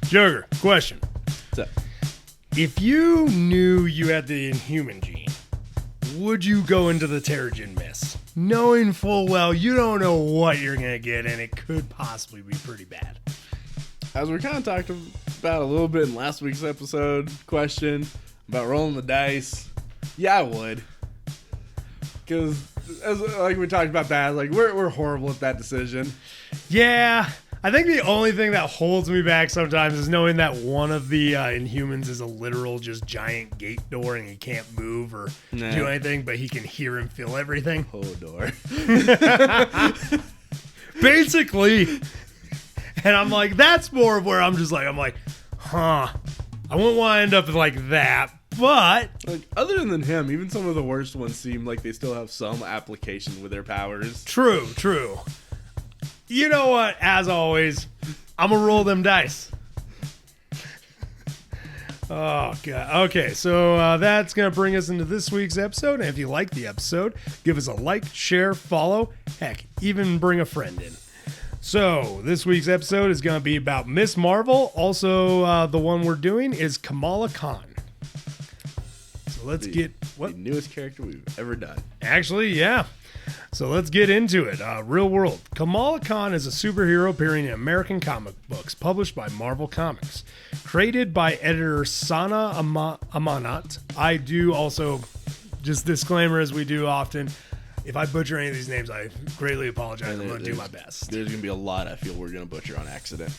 Joker, question. What's up? If you knew you had the Inhuman gene, would you go into the Terrigen Mist, knowing full well you don't know what you're going to get and it could possibly be pretty bad? As we kind of talked about a little bit in last week's episode, question about rolling the dice. Yeah, I would. Because, like we talked about that, like we're horrible at that decision. Yeah, I think the only thing that holds me back sometimes is knowing that one of the Inhumans is a literal just giant gate door and he can't move or do anything, but he can hear and feel everything. Oh, door. Basically. And I'm like, that's more of where I'm like, I wouldn't want to end up like that. But like, other than him, even some of the worst ones seem like they still have some application with their powers. True. You know what? As always, I'm going to roll them dice. Oh, God. Okay, so that's going to bring us into this week's episode. And if you like the episode, give us a like, share, follow. Heck, even bring a friend in. So, this week's episode is going to be about Ms. Marvel. Also, the one we're doing is Kamala Khan. So, let's get... The newest character we've ever done. Actually, yeah. So, let's get into it. Real world. Kamala Khan is a superhero appearing in American comic books, published by Marvel Comics. Created by editor Sana Amanat. I do also, just disclaimer as we do often... If I butcher any of these names, I greatly apologize. I'm going to do my best. There's going to be a lot I feel we're going to butcher on accident.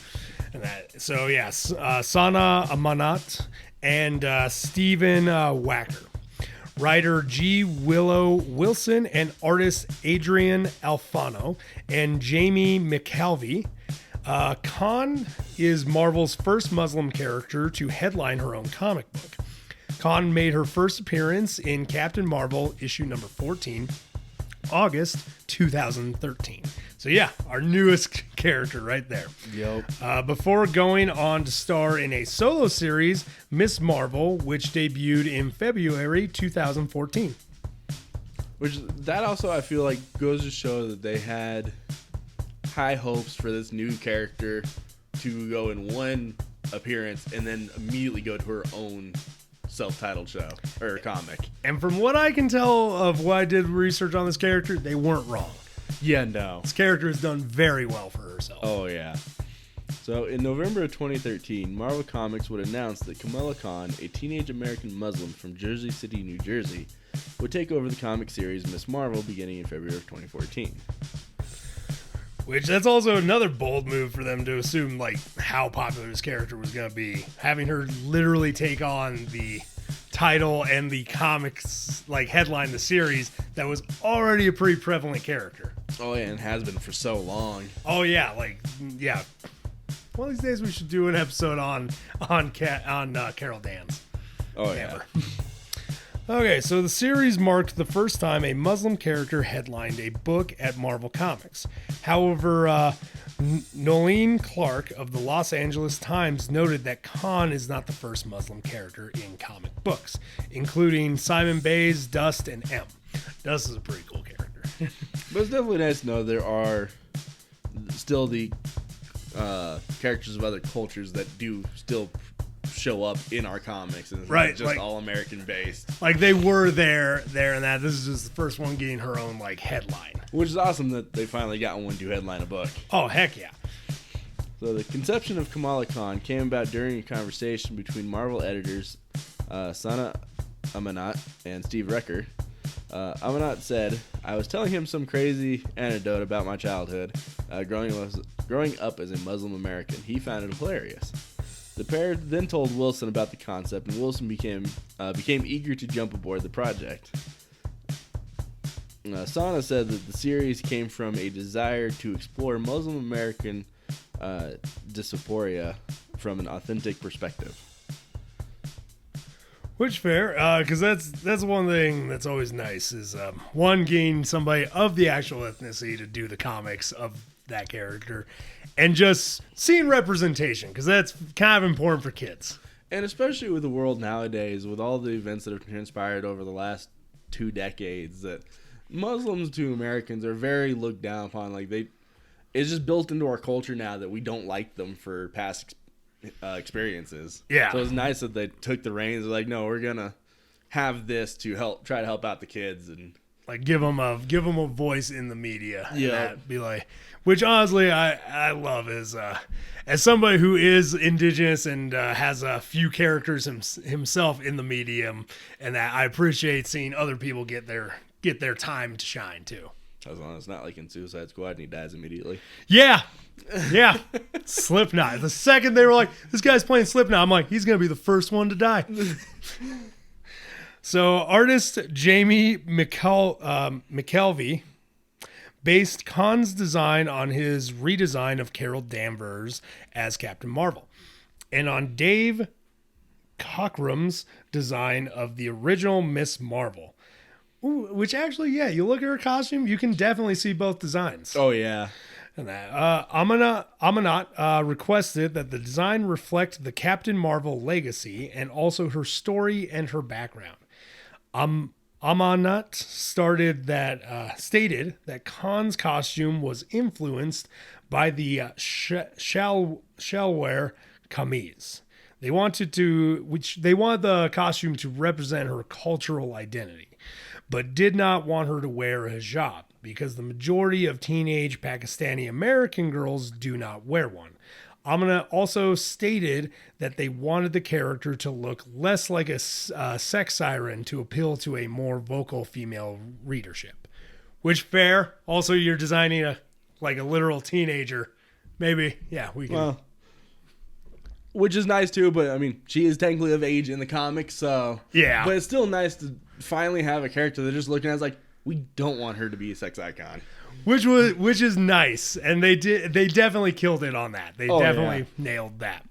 And so, yes, Sana Amanat and Stephen Wacker. Writer G. Willow Wilson and artist Adrian Alfano and Jamie McKelvey. Khan is Marvel's first Muslim character to headline her own comic book. Khan made her first appearance in Captain Marvel issue number 14. August 2013. So yeah, our newest character right there. Yep. Before going on to star in a solo series, Ms. Marvel, which debuted in February 2014. Which that also I feel like goes to show that they had high hopes for this new character to go in one appearance and then immediately go to her own self-titled show or comic. And from what I can tell of what I did research on this character, they weren't wrong. Yeah, no. This character has done very well for herself. Oh, yeah. So, in November of 2013, Marvel Comics would announce that Kamala Khan, a teenage American Muslim from Jersey City, New Jersey, would take over the comic series Ms. Marvel beginning in February of 2014. Which, that's also another bold move for them to assume, like, how popular this character was going to be. Having her literally take on the title and the comics, like, headline the series that was already a pretty prevalent character. Oh, yeah, and has been for so long. Oh, yeah, yeah. One of these days we should do an episode on Carol Danvers. Oh, yeah. Okay, so the series marked the first time a Muslim character headlined a book at Marvel Comics. However, Nolene Clark of the Los Angeles Times noted that Khan is not the first Muslim character in comic books, including Simon Bay's Dust and M. Dust is a pretty cool character. But it's definitely nice to know there are still the characters of other cultures that do still show up in our comics, and it's right, not just like, all American based. Like they were there, and that. This is just the first one getting her own like headline, which is awesome that they finally got one to headline a book. Oh heck yeah! So the conception of Kamala Khan came about during a conversation between Marvel editors Sana Amanat and Steve Recker. Amanat said, "I was telling him some crazy anecdote about my childhood, growing up as a Muslim American. He found it hilarious." The pair then told Wilson about the concept, and Wilson became eager to jump aboard the project. Sana said that the series came from a desire to explore Muslim American dysphoria from an authentic perspective. Which fair, because that's one thing that's always nice is one, getting somebody of the actual ethnicity to do the comics of that character, and just seeing representation, because that's kind of important for kids. And especially with the world nowadays, with all the events that have transpired over the last 2 decades, that Muslims to Americans are very looked down upon. Like it's just built into our culture now that we don't like them for past experiences. Yeah. So it was nice that they took the reins. They're like, no, we're gonna have this to try to help out the kids and like give them a voice in the media. Yeah. Be like, which honestly I love as somebody who is indigenous and has a few characters himself in the medium, and that I appreciate seeing other people get their time to shine too. As long as it's not like in Suicide Squad and he dies immediately. Yeah. Slipknot. The second they were like, this guy's playing Slipknot, I'm like, he's going to be the first one to die. So artist Jamie McKelvey based Khan's design on his redesign of Carol Danvers as Captain Marvel, and on Dave Cockrum's design of the original Miss Marvel. Ooh, which actually, yeah, you look at her costume, you can definitely see both designs. Oh, yeah. And that Amanat requested that the design reflect the Captain Marvel legacy and also her story and her background. Amanat stated that Khan's costume was influenced by the shalwar kameez. They wanted the costume to represent her cultural identity, but did not want her to wear a hijab because the majority of teenage Pakistani American girls do not wear one. Amina also stated that they wanted the character to look less like a sex siren to appeal to a more vocal female readership. Which, fair. Also, you're designing a literal teenager. Maybe, yeah, we can. Well, which is nice too, but I mean, she is technically of age in the comics, so yeah. But it's still nice to finally have a character that just looking at us like, we don't want her to be a sex icon. Which is nice, and they definitely killed it on that. They definitely nailed that.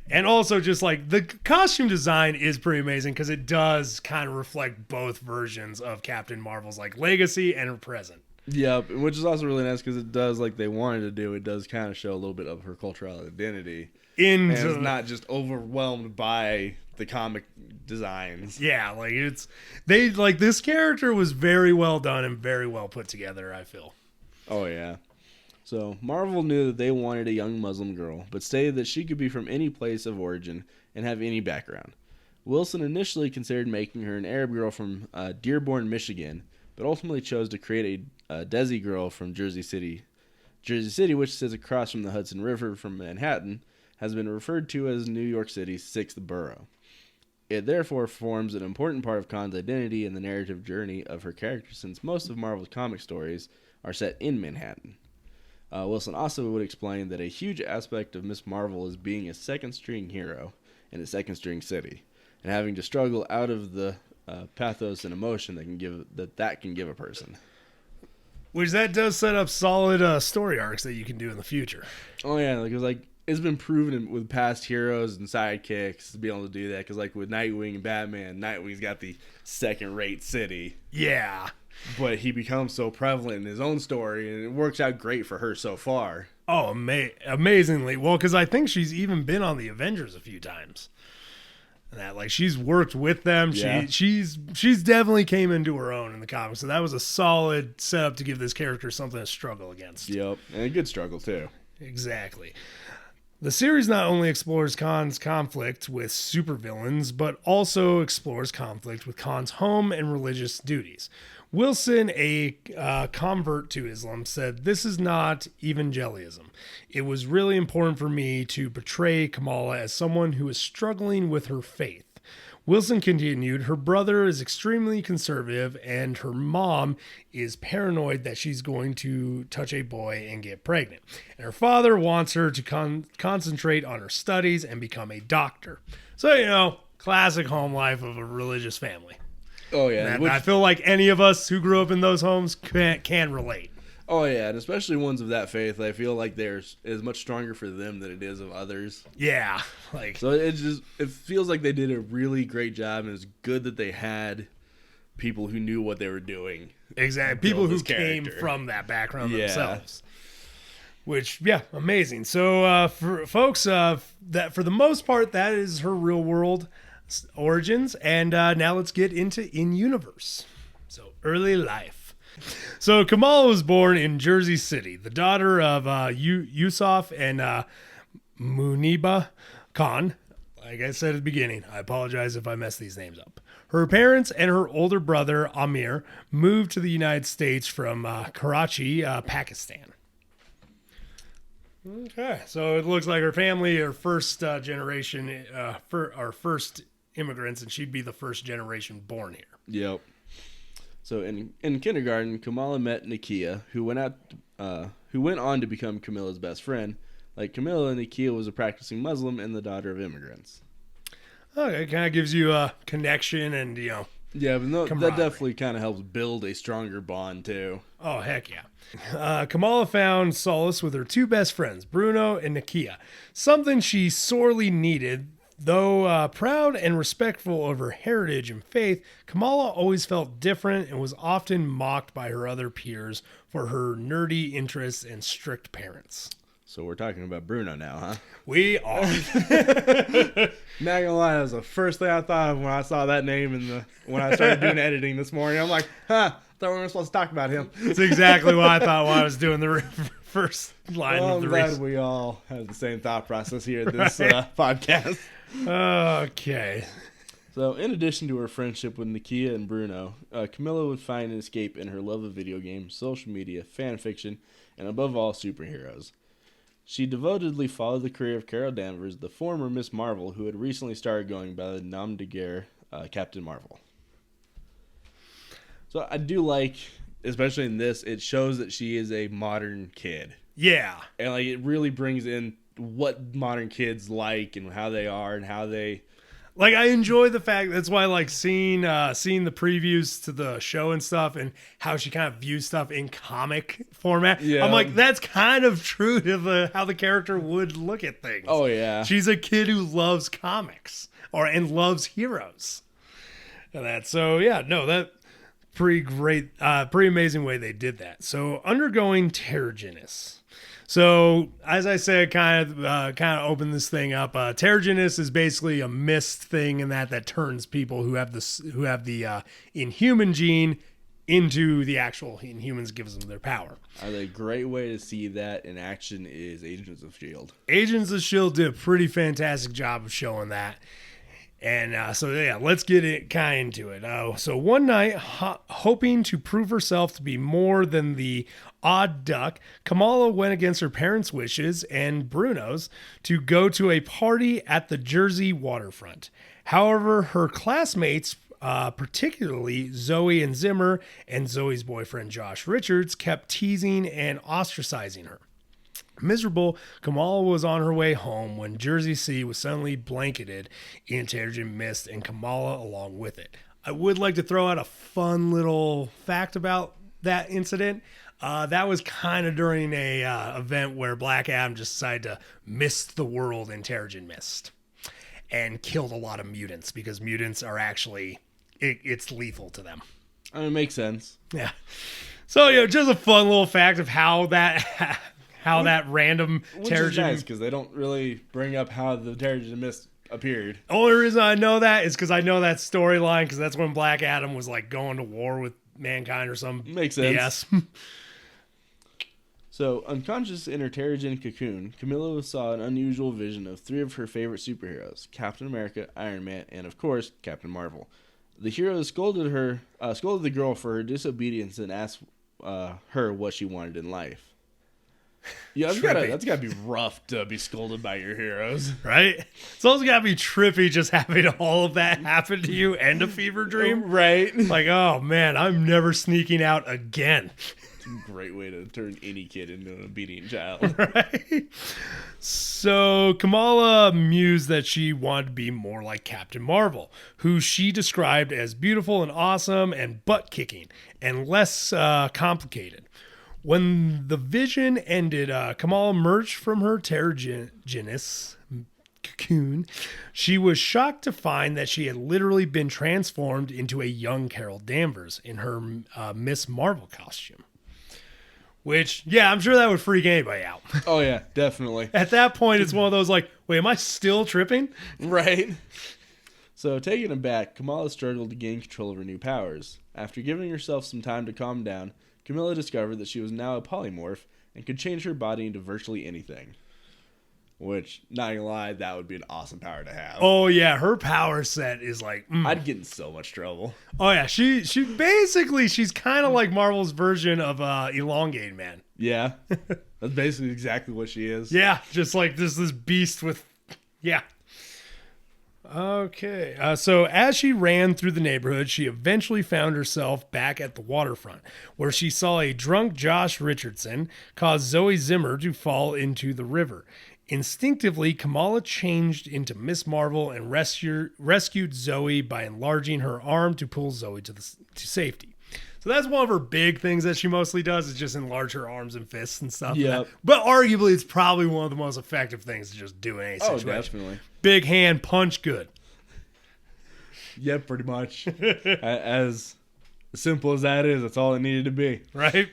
And also, just like the costume design is pretty amazing because it does kind of reflect both versions of Captain Marvel's like legacy and her present. Yep, which is also really nice because it does, like they wanted to do, it does kind of show a little bit of her cultural identity. And it's not just overwhelmed by the comic designs. Yeah, this character was very well done and very well put together, I feel. Oh, yeah. So, Marvel knew that they wanted a young Muslim girl, but stated that she could be from any place of origin and have any background. Wilson initially considered making her an Arab girl from Dearborn, Michigan, but ultimately chose to create a Desi girl from Jersey City. Jersey City, which sits across from the Hudson River from Manhattan, has been referred to as New York City's sixth borough. It therefore forms an important part of Khan's identity and the narrative journey of her character, since most of Marvel's comic stories are set in Manhattan. Wilson also would explain that a huge aspect of Miss Marvel is being a second-string hero in a second-string city, and having to struggle out of the pathos and emotion that can give a person. Which that does set up solid story arcs that you can do in the future. Oh yeah, because it's been proven with past heroes and sidekicks to be able to do that. Because with Nightwing and Batman, Nightwing's got the second-rate city. Yeah. But he becomes so prevalent in his own story, and it works out great for her so far. Oh, amazingly. Well, because I think she's even been on the Avengers a few times. And that, she's worked with them. Yeah. She's definitely came into her own in the comics. So that was a solid setup to give this character something to struggle against. Yep, and a good struggle, too. Exactly. The series not only explores Khan's conflict with supervillains, but also explores conflict with Khan's home and religious duties. Wilson, a convert to Islam, said, "This is not evangelism. It was really important for me to portray Kamala as someone who is struggling with her faith." Wilson continued, "Her brother is extremely conservative and her mom is paranoid that she's going to touch a boy and get pregnant. And her father wants her to concentrate on her studies and become a doctor." So, classic home life of a religious family. Oh, yeah. I feel like any of us who grew up in those homes can relate. Oh, yeah, and especially ones of that faith, I feel like there's is much stronger for them than it is of others. Yeah. So it feels like they did a really great job, and it's good that they had people who knew what they were doing. Exactly. People who came from that background themselves. Which, yeah, amazing. So, for folks, that for the most part, that is her real world origins. And now let's get into in-universe. So, early life. So Kamala was born in Jersey City, the daughter of Yusuf and Muniba Khan. Like I said at the beginning, I apologize if I mess these names up. Her parents and her older brother, Amir, moved to the United States from Karachi, Pakistan. Okay, so it looks like her family are first generation, are first immigrants, and she'd be the first generation born here. Yep. So in kindergarten, Kamala met Nakia, who went on to become Camilla's best friend. Like Camilla, Nakia was a practicing Muslim and the daughter of immigrants. Okay, it kind of gives you a connection and, Yeah, but that definitely kind of helps build a stronger bond, too. Oh, heck yeah. Kamala found solace with her two best friends, Bruno and Nakia, something she sorely needed. Though proud and respectful of her heritage and faith, Kamala always felt different and was often mocked by her other peers for her nerdy interests and strict parents. So we're talking about Bruno now, huh? We are. Not gonna lie, that was the first thing I thought of when I saw that name when I started doing editing this morning. I'm like, I thought we were supposed to talk about him. That's exactly what I thought while I was doing the first line of the I'm glad we all have the same thought process here at this podcast. Okay. So, in addition to her friendship with Nakia and Bruno, Camilla would find an escape in her love of video games, social media, fan fiction, and above all, superheroes. She devotedly followed the career of Carol Danvers, the former Miss Marvel, who had recently started going by the nom de guerre Captain Marvel. So I do like, especially in this, it shows that she is a modern kid. Yeah. And like it really brings in what modern kids like and how they are and how they... Like, I enjoy the fact, that's why I like seeing the previews to the show and stuff and how she kind of views stuff in comic format. Yeah. I'm like, that's kind of true to how the character would look at things. Oh, yeah. She's a kid who loves comics and loves heroes. And that, so yeah, no, that pretty great, pretty amazing way they did that. So, undergoing Terrigenous. So, as I said, kind of open this thing up. Terrigenous is basically a mist thing in that turns people who have the Inhuman gene into the actual Inhumans, gives them their power. A great way to see that in action is Agents of S.H.I.E.L.D. Agents of S.H.I.E.L.D. did a pretty fantastic job of showing that. And so, yeah, let's get it kind of into it. So one night, hoping to prove herself to be more than the odd duck, Kamala went against her parents' wishes and Bruno's to go to a party at the Jersey waterfront. However, her classmates, particularly Zoe and Zimmer and Zoe's boyfriend Josh Richards, kept teasing and ostracizing her. Miserable, Kamala was on her way home when Jersey City was suddenly blanketed in Terrigen mist, and Kamala along with it. I would like to throw out a fun little fact about that incident. That was kind of during a event where Black Adam just decided to mist the world in Terrigen mist and killed a lot of mutants because mutants are actually, it's lethal to them. I mean, it makes sense. Yeah. So, just a fun little fact of how that... How that random Terrigen... Which is nice, because they don't really bring up how the Terrigen mist appeared. Only reason I know that is because I know that storyline, because that's when Black Adam was like going to war with mankind or some Makes sense. Yes. So, unconscious in her Terrigen cocoon, Camilla saw an unusual vision of three of her favorite superheroes, Captain America, Iron Man, and of course, Captain Marvel. The heroes scolded the girl for her disobedience and asked her what she wanted in life. Yeah, that's gotta be rough to be scolded by your heroes, right? It's also gotta be trippy just having all of that happen to you and a fever dream, right? Like, oh man, I'm never sneaking out again. It's a great way to turn any kid into an obedient child, right? So Kamala mused that she wanted to be more like Captain Marvel, who she described as beautiful and awesome and butt-kicking and less complicated. When the vision ended, Kamala emerged from her Terrigenous cocoon. She was shocked to find that she had literally been transformed into a young Carol Danvers in her Miss Marvel costume. Which, yeah, I'm sure that would freak anybody out. Oh, yeah, definitely. At that point, it's one of those like, wait, am I still tripping? Right. So, taken aback, Kamala struggled to gain control of her new powers. After giving herself some time to calm down, Camilla discovered that she was now a polymorph and could change her body into virtually anything. Which, not gonna lie, that would be an awesome power to have. Oh yeah, her power set is like. I'd get in so much trouble. Oh yeah, she basically she's kind of like Marvel's version of Elongate Man. Yeah, that's basically exactly what she is. Yeah, just like this beast with, yeah. Okay, so as she ran through the neighborhood, she eventually found herself back at the waterfront, where she saw a drunk Josh Richardson cause Zoe Zimmer to fall into the river. Instinctively, Kamala changed into Miss Marvel and rescued Zoe by enlarging her arm to pull Zoe to safety. So that's one of her big things that she mostly does, is just enlarge her arms and fists and stuff. Yep. But arguably, it's probably one of the most effective things to just do in any situation. Oh, definitely. Big hand, punch good. Yeah, pretty much. As simple as that is, that's all it needed to be. Right?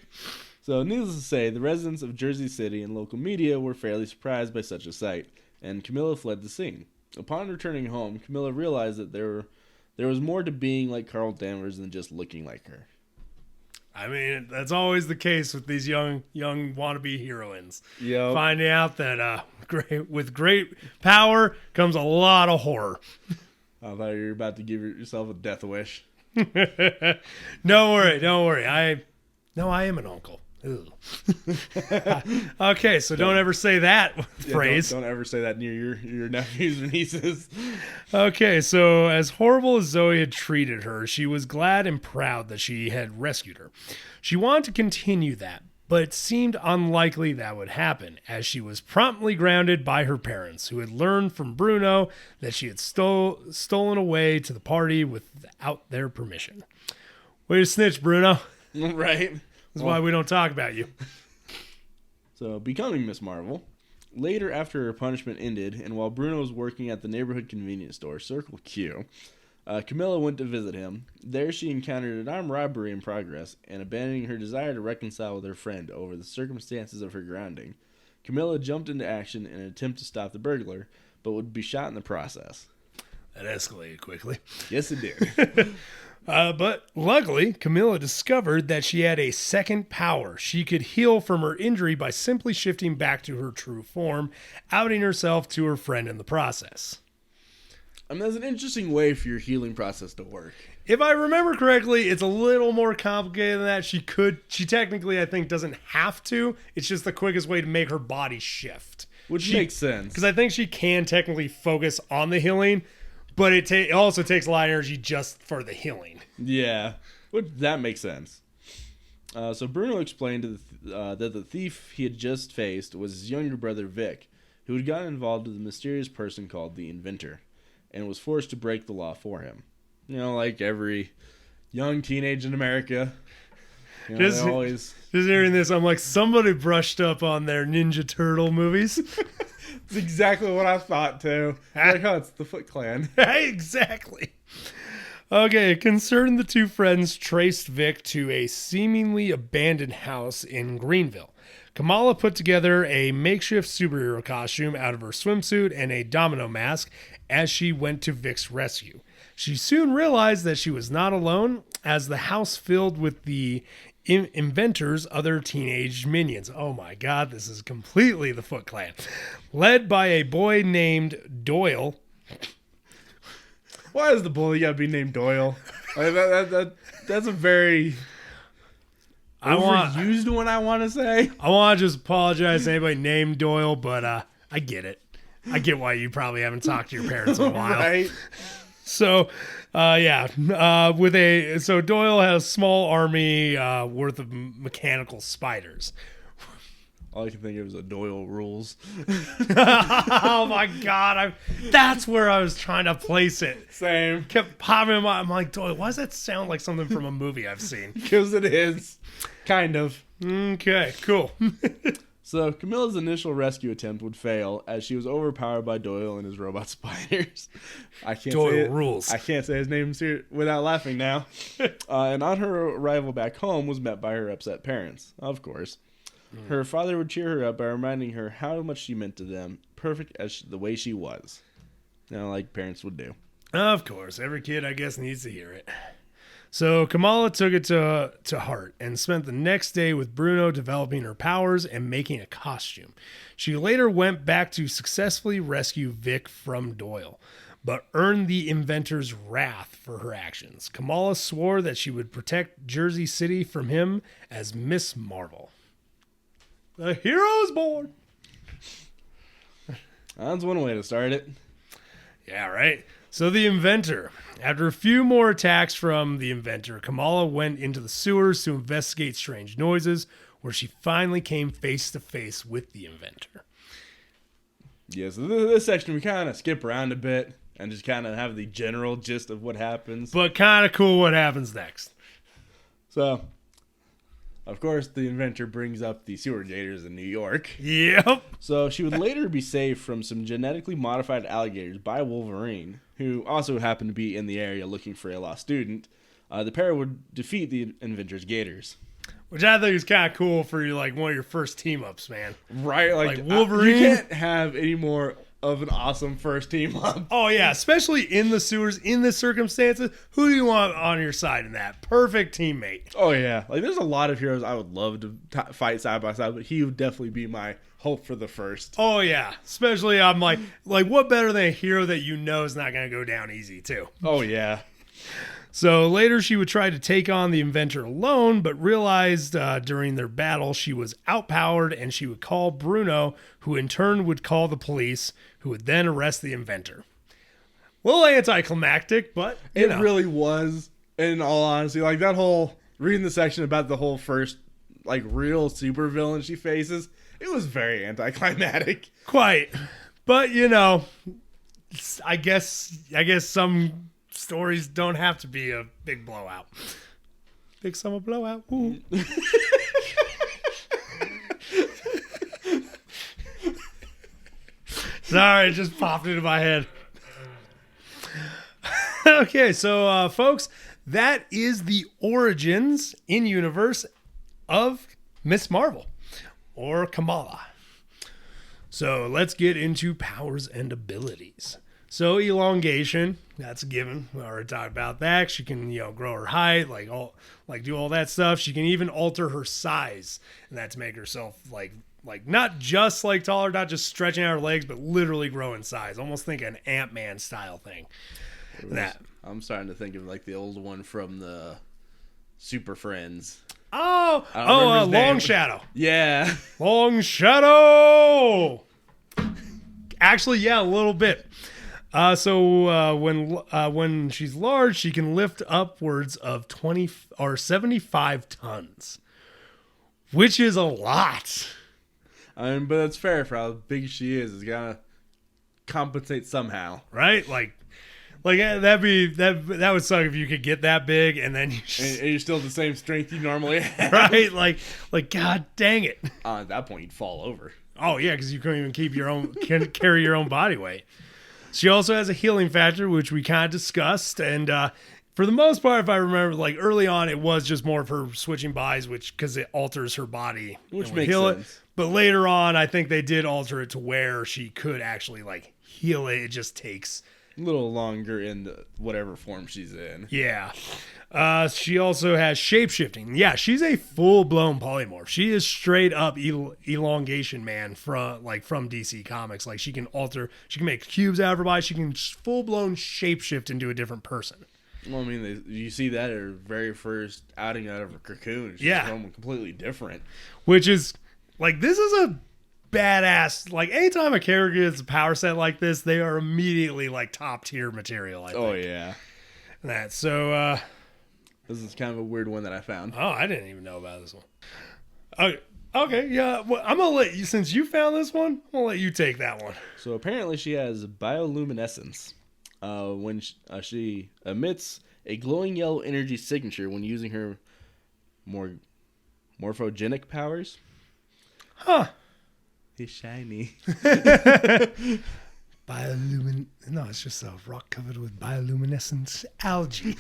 So, needless to say, the residents of Jersey City and local media were fairly surprised by such a sight, and Camilla fled the scene. Upon returning home, Camilla realized that there was more to being like Carol Danvers than just looking like her. I mean, that's always the case with these young wannabe heroines. Yep. Finding out that with great power comes a lot of horror. I thought you were about to give yourself a death wish. Don't worry. I am an uncle. Okay, so don't ever say that phrase. Don't ever say that near your nephews or nieces. Okay, so as horrible as Zoe had treated her, she was glad and proud that she had rescued her. She wanted to continue that, but it seemed unlikely that would happen, as she was promptly grounded by her parents, who had learned from Bruno that she had stolen away to the party without their permission. Way to snitch, Bruno. Right. That's why we don't talk about you. So, becoming Miss Marvel. Later, after her punishment ended, and while Bruno was working at the neighborhood convenience store, Circle Q, Camilla went to visit him. There, she encountered an armed robbery in progress, and abandoning her desire to reconcile with her friend over the circumstances of her grounding, Camilla jumped into action in an attempt to stop the burglar, but would be shot in the process. That escalated quickly. Yes, it did. But luckily, Camilla discovered that she had a second power. She could heal from her injury by simply shifting back to her true form, outing herself to her friend in the process. I mean, that's an interesting way for your healing process to work. If I remember correctly, it's a little more complicated than that. She technically, I think, doesn't have to. It's just the quickest way to make her body shift. Which makes sense. Because I think she can technically focus on the healing, but it also takes a lot of energy just for the healing. Yeah, that makes sense. So Bruno explained that the thief he had just faced was his younger brother Vic, who had gotten involved with a mysterious person called the Inventor, and was forced to break the law for him. You know, like every young teenage in America. You know, just hearing this, I'm like, somebody brushed up on their Ninja Turtle movies. That's exactly what I thought, too. Like, oh, it's the Foot Clan. Exactly. Okay, concerned, the two friends traced Vic to a seemingly abandoned house in Greenville. Kamala put together a makeshift superhero costume out of her swimsuit and a domino mask as she went to Vic's rescue. She soon realized that she was not alone, as the house filled with the Inventor's other teenage minions. Oh my god, this is completely the Foot Clan. Led by a boy named Doyle. Why is the bully gotta be named Doyle? That's a very overused one, I want to say. I want to just apologize to anybody named Doyle, but I get it. I get why you probably haven't talked to your parents in a while. Right. So, Doyle has a small army worth of mechanical spiders. All I can think of is a Doyle rules. Oh my god, that's where I was trying to place it. Same. Kept popping in my, I'm like, Doyle, why does that sound like something from a movie I've seen? Because it is. Kind of. Okay, cool. So, Camilla's initial rescue attempt would fail as she was overpowered by Doyle and his robot spiders. Doyle rules. I can't say his name without laughing now. And on her arrival back home was met by her upset parents, of course. Her father would cheer her up by reminding her how much she meant to them, perfect as the way she was. You know, like parents would do. Of course. Every kid, I guess, needs to hear it. So Kamala took it to heart and spent the next day with Bruno developing her powers and making a costume. She later went back to successfully rescue Vic from Doyle, but earned the inventor's wrath for her actions. Kamala swore that she would protect Jersey City from him as Miss Marvel. The hero's born. That's one way to start it. Yeah, right. So the inventor. After a few more attacks from the inventor, Kamala went into the sewers to investigate strange noises, where she finally came face to face with the inventor. Yeah, so this section we kind of skip around a bit and just kind of have the general gist of what happens. But kind of cool what happens next. So, of course, the inventor brings up the sewer gators in New York. Yep. So she would later be saved from some genetically modified alligators by Wolverine, who also happened to be in the area looking for a lost student. The pair would defeat the inventor's gators. Which I think is kind of cool for you, like one of your first team ups, man. Right, like Wolverine. You can't have any more of an awesome first team up. Oh yeah, especially in the sewers, in the circumstances. Who do you want on your side in that? Perfect teammate. Oh yeah, like there's a lot of heroes I would love to fight side by side, but he would definitely be my hope for the first. Oh yeah, especially I'm like what better than a hero that you know is not going to go down easy too. Oh yeah. So later she would try to take on the inventor alone, but realized during their battle she was outpowered, and she would call Bruno, who in turn would call the police, who would then arrest the inventor. A little anticlimactic, but it really was. In all honesty, like that whole reading the section about the whole first like real supervillain she faces, it was very anticlimactic. Quite, but I guess some stories don't have to be a big blowout. Big summer blowout. Ooh. Sorry, it just popped into my head. Okay, so folks, that is the origins in universe of Miss Marvel or Kamala. So let's get into powers and abilities. So elongation, that's a given. We already talked about that. She can, grow her height, do all that stuff. She can even alter her size, and that's make herself like not just like taller, not just stretching out her legs, but literally grow in size. Almost think an Ant-Man style thing. I'm starting to think of like the old one from the Super Friends. Long Shadow. Yeah. Long Shadow. Actually, yeah, a little bit. So when she's large, she can lift upwards of 20 or 75 tons, which is a lot. I mean, but it's fair for how big she is. It's gotta compensate somehow, right? Like that would suck if you could get that big and then and you're still the same strength you normally have, right? Like God dang it! At that point, you'd fall over. Oh yeah, because you couldn't even carry your own body weight. She also has a healing factor, which we kind of discussed, and for the most part, if I remember, like early on, it was just more of her switching bodies, because it alters her body, which makes sense. But later on, I think they did alter it to where she could actually heal it. It just takes a little longer in whatever form she's in. Yeah. She also has shapeshifting. Yeah, she's a full-blown polymorph. She is straight up elongation man from DC Comics. Like she can make cubes out of her body. She can full-blown shapeshift into a different person. Well, I mean, you see that at her very first outing out of her cocoon. She's completely different. Which is, this is a badass. Anytime a character gets a power set like this, they are immediately, top-tier material, I think. Oh, yeah. So, this is kind of a weird one that I found. Oh, I didn't even know about this one. Okay, yeah. Well, I'm going to let you, since you found this one, I'm going to let you take that one. So apparently she has bioluminescence. When she emits a glowing yellow energy signature when using her morphogenic powers. Huh. He's shiny. No, it's just a rock covered with bioluminescent algae.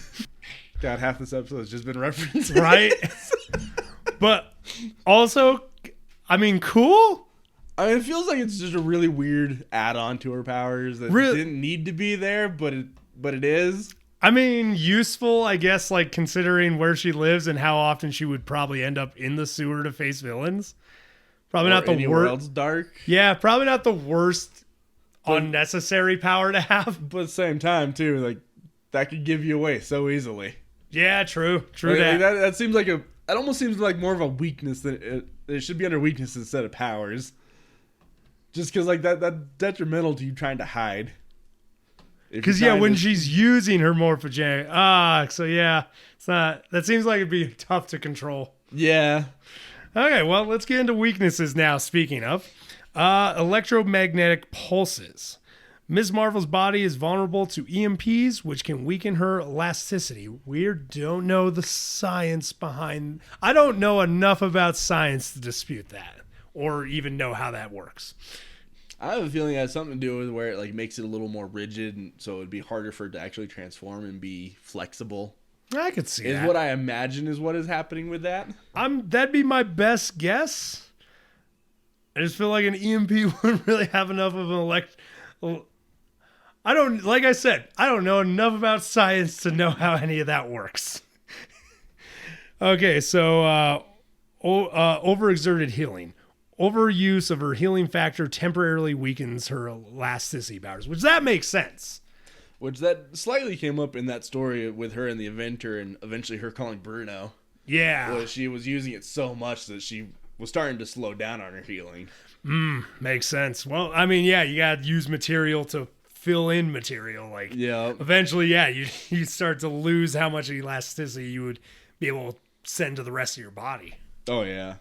God, half this episode has just been referenced. Right? But also, I mean, cool. I mean, it feels like it's just a really weird add-on to her powers that didn't need to be there, but it is. I mean, useful, I guess, like considering where she lives and how often she would probably end up in the sewer to face villains. Probably not the worst. Else dark. Yeah, probably not the worst unnecessary power to have. But at the same time, too, like that could give you away so easily. Yeah, true. Like, that seems like it almost seems like more of a weakness than it should be under weakness instead of powers. Just because like that's detrimental to you trying to hide. Because when she's using her morphogenic, so yeah, it's not. That seems like it'd be tough to control. Yeah. Okay, well, let's get into weaknesses now. Speaking of electromagnetic pulses, Ms. Marvel's body is vulnerable to EMPs, which can weaken her elasticity. We don't know the science behind. I don't know enough about science to dispute that, or even know how that works. I have a feeling it has something to do with where it like makes it a little more rigid, and so it'd be harder for it to actually transform and be flexible. I could see that. Is what I imagine is what is happening with that. That'd be my best guess. I just feel like an EMP wouldn't really have enough of an like I said, I don't know enough about science to know how any of that works. Okay, so overexerted healing. Overuse of her healing factor temporarily weakens her elasticity powers, which that makes sense. Which that slightly came up in that story with her and the Inventor and eventually her calling Bruno. Yeah. Well, she was using it so much that she was starting to slow down on her healing. Makes sense. Well, I mean, yeah, you got to use material to fill in material. Like, yeah. Eventually, yeah, you start to lose how much elasticity you would be able to send to the rest of your body. Oh, yeah.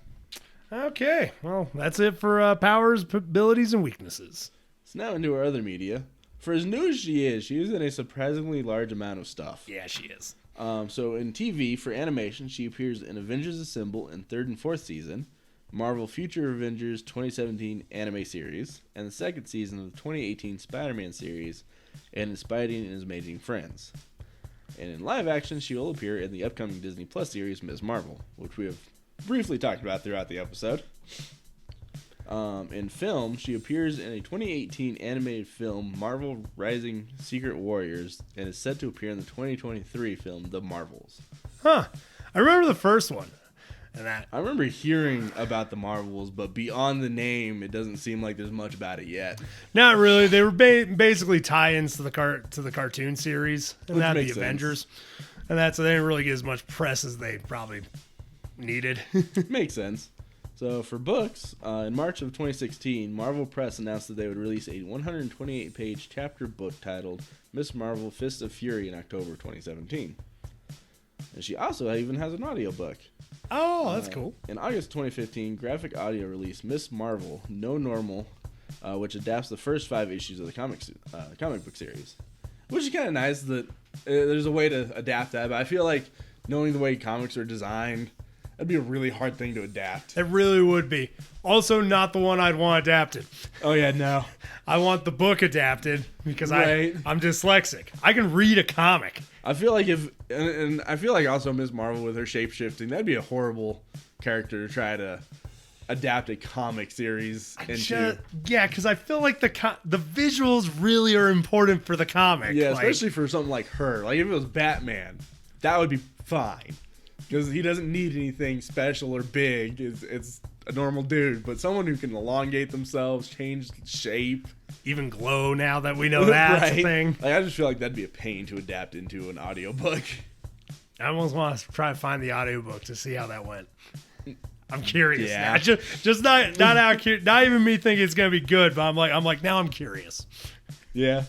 Okay, well, that's it for powers, abilities, and weaknesses. So now into our other media. For as new as she is in a surprisingly large amount of stuff. Yeah, she is. So in TV, for animation, she appears in Avengers Assemble in 3rd and 4th season, Marvel Future Avengers 2017 anime series, and the 2nd season of the 2018 Spider-Man series, and in Spidey and His Amazing Friends. And in live action, she will appear in the upcoming Disney Plus series Ms. Marvel, which we have briefly talked about throughout the episode. In film, she appears in a 2018 animated film, Marvel Rising Secret Warriors, and is set to appear in the 2023 film, The Marvels. Huh. I remember the first one. I remember hearing about The Marvels, but beyond the name, it doesn't seem like there's much about it yet. Not really. They were basically tie-ins to the cartoon series, and not the Avengers. And they didn't really get as much press as they probably needed. Makes sense. So for books, in March of 2016, Marvel Press announced that they would release a 128-page chapter book titled Ms. Marvel Fist of Fury in October 2017. And she also even has an audiobook. Oh, that's cool. In August 2015, Graphic Audio released Ms. Marvel No Normal, which adapts the first 5 issues of the comic book series. Which is kind of nice that there's a way to adapt that, but I feel like knowing the way comics are designed, that'd be a really hard thing to adapt. It really would be. Also, not the one I'd want adapted. Oh, yeah, no. I want the book adapted because I'm dyslexic. I can read a comic. I feel like and I feel like also Ms. Marvel with her shape-shifting, that'd be a horrible character to try to adapt a comic series into. Yeah, because I feel like the visuals really are important for the comic. Yeah, especially for something like her. Like if it was Batman, that would be fine. Because he doesn't need anything special or big. It's a normal dude. But someone who can elongate themselves, change shape. Even glow now that we know that's a thing. Like, I just feel like that'd be a pain to adapt into an audiobook. I almost want to try to find the audiobook to see how that went. I'm curious now. now. Just not even me thinking it's going to be good, but I'm like now I'm curious. Yeah.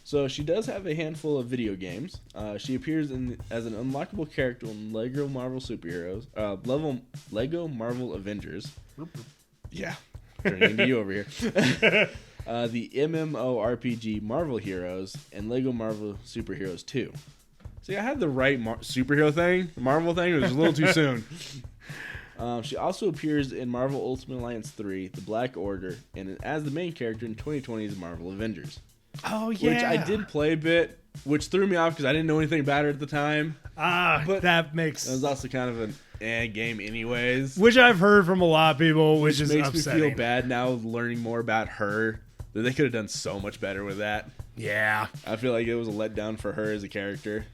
So she does have a handful of video games. She appears as an unlockable character in Lego Marvel Superheroes, Lego Marvel Avengers. Yeah, turning into you over here. The MMORPG Marvel Heroes and Lego Marvel Superheroes 2. See, I had the right superhero thing. The Marvel thing was a little too soon. She also appears in Marvel Ultimate Alliance 3, The Black Order, and as the main character in 2020's Marvel Avengers. Oh, yeah. Which I did play a bit, which threw me off because I didn't know anything about her at the time. But that makes... It was also kind of an game anyways. Which I've heard from a lot of people, which is makes upsetting. me feel bad now learning more about her. that they could have done so much better with that. Yeah. I feel like it was a letdown for her as a character.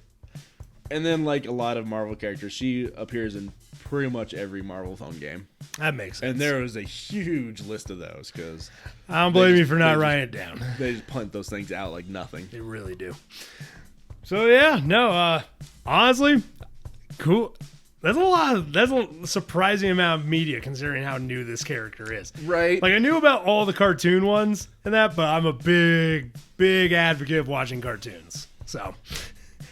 And then, like a lot of Marvel characters, she appears in pretty much every Marvel phone game. That makes sense. And there was a huge list of those because I don't blame you for not writing it down. They just punt those things out like nothing. They really do. So yeah, no, honestly, cool. That's a surprising amount of media considering how new this character is. Right. Like I knew about all the cartoon ones and that, but I'm a big advocate of watching cartoons. So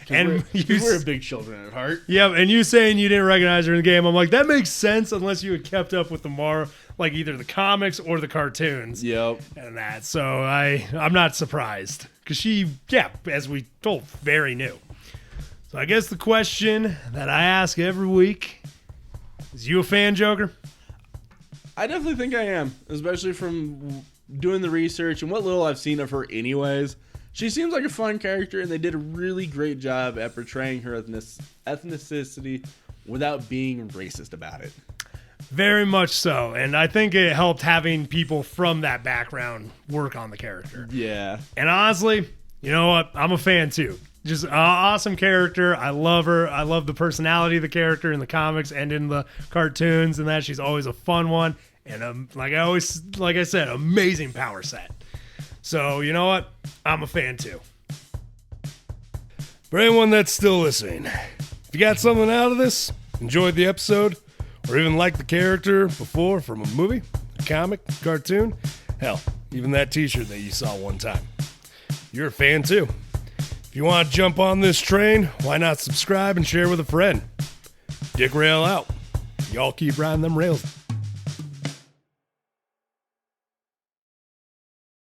and we're big children at heart. Yeah, and you saying you didn't recognize her in the game, I'm like, that makes sense unless you had kept up with the like either the comics or the cartoons. Yep. And that. So I'm not surprised. Because she, as we told, very new. So I guess the question that I ask every week is, you a fan, Joker? I definitely think I am, especially from doing the research and what little I've seen of her anyways. She seems like a fun character, and they did a really great job at portraying her ethnicity without being racist about it. Very much so, and I think it helped having people from that background work on the character. Yeah. And honestly, you know what? I'm a fan too. Just an awesome character. I love her. I love the personality of the character in the comics and in the cartoons, and that she's always a fun one. And like I said, amazing power set. So, you know what? I'm a fan too. For anyone that's still listening, if you got something out of this, enjoyed the episode, or even liked the character before from a movie, a comic, cartoon, hell, even that t-shirt that you saw one time, you're a fan too. If you want to jump on this train, why not subscribe and share with a friend? d-rael out. Y'all keep riding them rails.